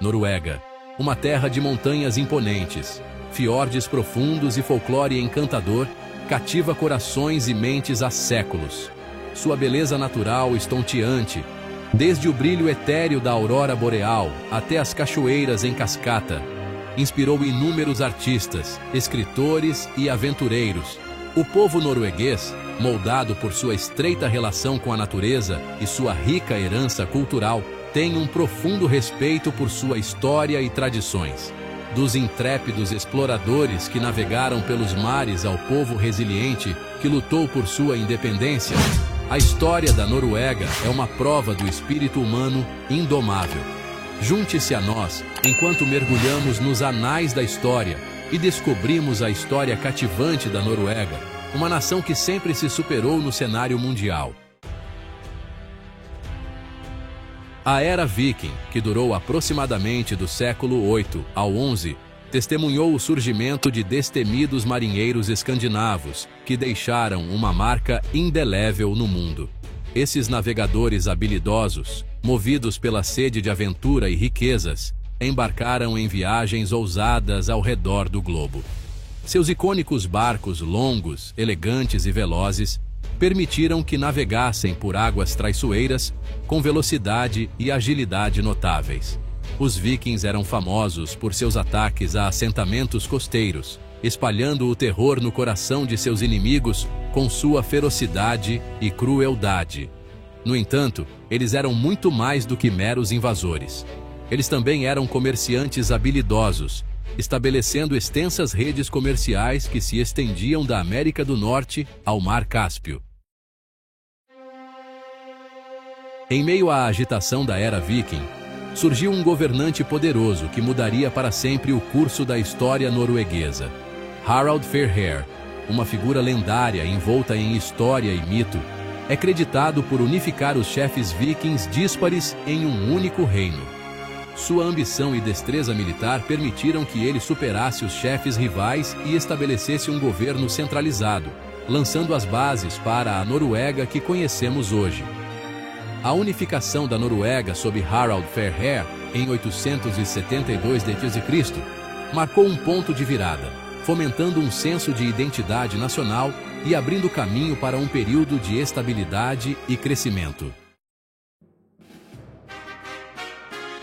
Noruega, uma terra de montanhas imponentes, fiordes profundos e folclore encantador, cativa corações e mentes há séculos. Sua beleza natural estonteante, desde o brilho etéreo da aurora boreal até as cachoeiras em cascata, inspirou inúmeros artistas, escritores e aventureiros. O povo norueguês, moldado por sua estreita relação com a natureza e sua rica herança cultural, tem um profundo respeito por sua história e tradições. Dos intrépidos exploradores que navegaram pelos mares ao povo resiliente que lutou por sua independência, a história da Noruega é uma prova do espírito humano indomável. Junte-se a nós enquanto mergulhamos nos anais da história e descobrimos a história cativante da Noruega, uma nação que sempre se superou no cenário mundial. A Era Viking, que durou aproximadamente do século 8 ao 11, testemunhou o surgimento de destemidos marinheiros escandinavos que deixaram uma marca indelével no mundo. Esses navegadores habilidosos, movidos pela sede de aventura e riquezas, embarcaram em viagens ousadas ao redor do globo. Seus icônicos barcos longos, elegantes e velozes permitiram que navegassem por águas traiçoeiras com velocidade e agilidade notáveis. Os vikings eram famosos por seus ataques a assentamentos costeiros, espalhando o terror no coração de seus inimigos com sua ferocidade e crueldade. No entanto, eles eram muito mais do que meros invasores. Eles também eram comerciantes habilidosos, estabelecendo extensas redes comerciais que se estendiam da América do Norte ao Mar Cáspio. Em meio à agitação da Era Viking, surgiu um governante poderoso que mudaria para sempre o curso da história norueguesa. Harald Fairhair, uma figura lendária envolta em história e mito, é creditado por unificar os chefes vikings díspares em um único reino. Sua ambição e destreza militar permitiram que ele superasse os chefes rivais e estabelecesse um governo centralizado, lançando as bases para a Noruega que conhecemos hoje. A unificação da Noruega sob Harald Fairhair, em 872 d.C., marcou um ponto de virada, fomentando um senso de identidade nacional e abrindo caminho para um período de estabilidade e crescimento.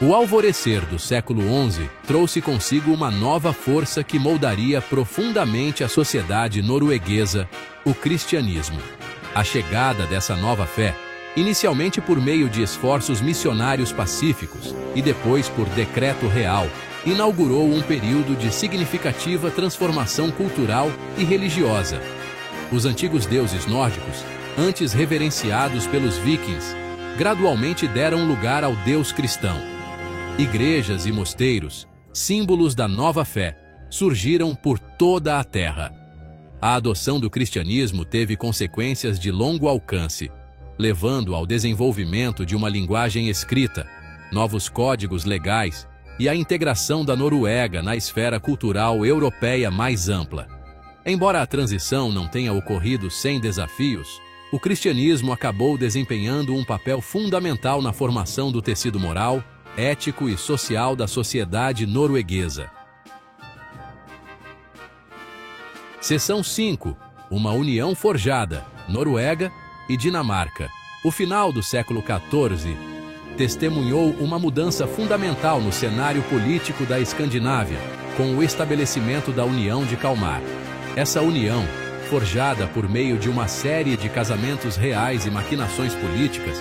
O alvorecer do século XI trouxe consigo uma nova força que moldaria profundamente a sociedade norueguesa, o cristianismo. A chegada dessa nova fé, inicialmente por meio de esforços missionários pacíficos e depois por decreto real, inaugurou um período de significativa transformação cultural e religiosa. Os antigos deuses nórdicos, antes reverenciados pelos vikings, gradualmente deram lugar ao Deus cristão. Igrejas e mosteiros, símbolos da nova fé, surgiram por toda a terra. A adoção do cristianismo teve consequências de longo alcance, levando ao desenvolvimento de uma linguagem escrita, novos códigos legais e a integração da Noruega na esfera cultural europeia mais ampla. Embora a transição não tenha ocorrido sem desafios, o cristianismo acabou desempenhando um papel fundamental na formação do tecido moral, ético e social da sociedade norueguesa. Seção 5. Uma união forjada, Noruega e Dinamarca. O final do século XIV testemunhou uma mudança fundamental no cenário político da Escandinávia, com o estabelecimento da União de Kalmar. Essa união, forjada por meio de uma série de casamentos reais e maquinações políticas,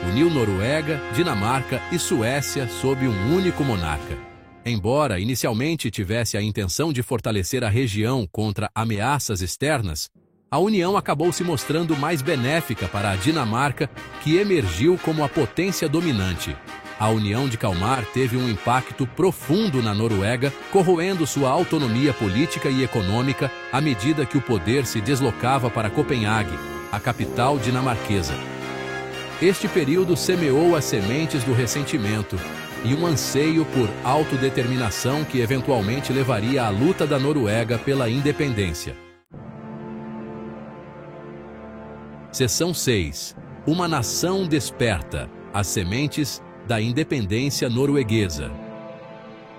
uniu Noruega, Dinamarca e Suécia sob um único monarca. Embora inicialmente tivesse a intenção de fortalecer a região contra ameaças externas, a união acabou se mostrando mais benéfica para a Dinamarca, que emergiu como a potência dominante. A União de Kalmar teve um impacto profundo na Noruega, corroendo sua autonomia política e econômica à medida que o poder se deslocava para Copenhague, a capital dinamarquesa. Este período semeou as sementes do ressentimento e um anseio por autodeterminação que eventualmente levaria à luta da Noruega pela independência. Seção 6. Uma nação desperta, as sementes da independência norueguesa.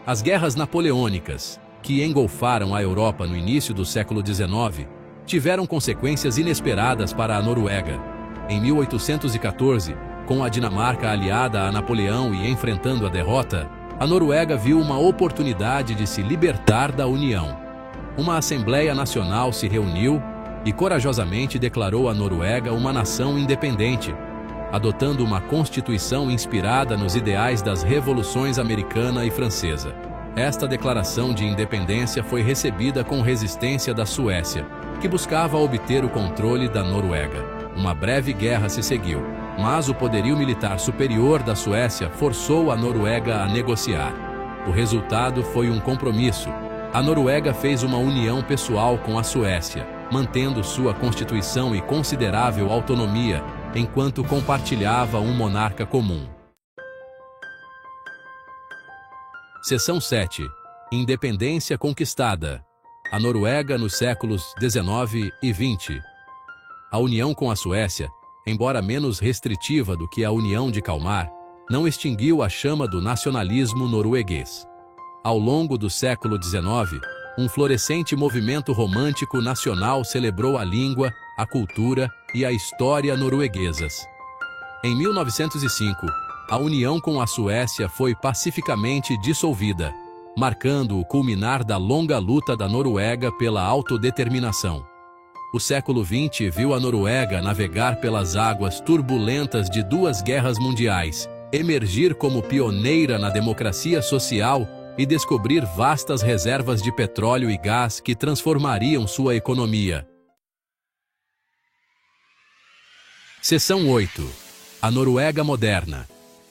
As guerras napoleônicas, que engolfaram a Europa no início do século XIX, tiveram consequências inesperadas para a Noruega. Em 1814, com a Dinamarca aliada a Napoleão e enfrentando a derrota, a Noruega viu uma oportunidade de se libertar da União. Uma Assembleia Nacional se reuniu e corajosamente declarou a Noruega uma nação independente, adotando uma constituição inspirada nos ideais das revoluções americana e francesa. Esta declaração de independência foi recebida com resistência da Suécia, que buscava obter o controle da Noruega. Uma breve guerra se seguiu, mas o poderio militar superior da Suécia forçou a Noruega a negociar. O resultado foi um compromisso. A Noruega fez uma união pessoal com a Suécia, mantendo sua constituição e considerável autonomia, enquanto compartilhava um monarca comum. Seção 7. Independência conquistada. A Noruega nos séculos XIX e XX. A união com a Suécia, embora menos restritiva do que a União de Kalmar, não extinguiu a chama do nacionalismo norueguês. Ao longo do século XIX, um florescente movimento romântico nacional celebrou a língua, a cultura e a história norueguesas. Em 1905, a união com a Suécia foi pacificamente dissolvida, marcando o culminar da longa luta da Noruega pela autodeterminação. O século XX viu a Noruega navegar pelas águas turbulentas de duas guerras mundiais, emergir como pioneira na democracia social e descobrir vastas reservas de petróleo e gás que transformariam sua economia. Seção 8. A Noruega moderna.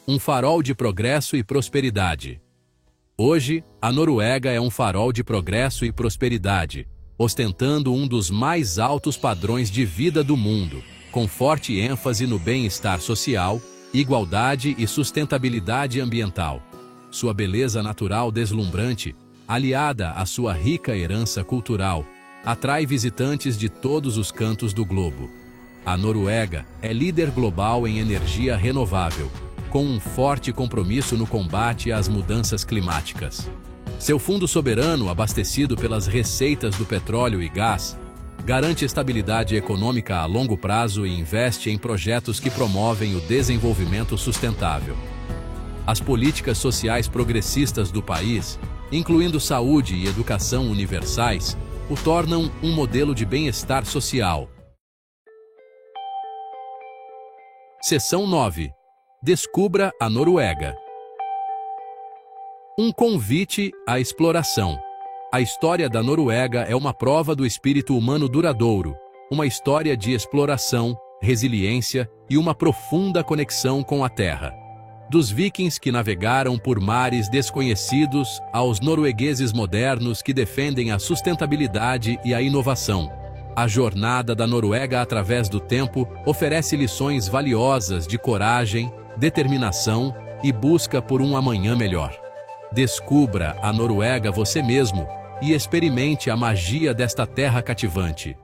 Um farol de progresso e prosperidade. Hoje, a Noruega é um farol de progresso e prosperidade, ostentando um dos mais altos padrões de vida do mundo, com forte ênfase no bem-estar social, igualdade e sustentabilidade ambiental. Sua beleza natural deslumbrante, aliada à sua rica herança cultural, atrai visitantes de todos os cantos do globo. A Noruega é líder global em energia renovável, com um forte compromisso no combate às mudanças climáticas. Seu fundo soberano, abastecido pelas receitas do petróleo e gás, garante estabilidade econômica a longo prazo e investe em projetos que promovem o desenvolvimento sustentável. As políticas sociais progressistas do país, incluindo saúde e educação universais, o tornam um modelo de bem-estar social. Seção 9. Descubra a Noruega. Um convite à exploração. A história da Noruega é uma prova do espírito humano duradouro, uma história de exploração, resiliência e uma profunda conexão com a terra. Dos vikings que navegaram por mares desconhecidos aos noruegueses modernos que defendem a sustentabilidade e a inovação, a jornada da Noruega através do tempo oferece lições valiosas de coragem, determinação e busca por um amanhã melhor. Descubra a Noruega você mesmo e experimente a magia desta terra cativante.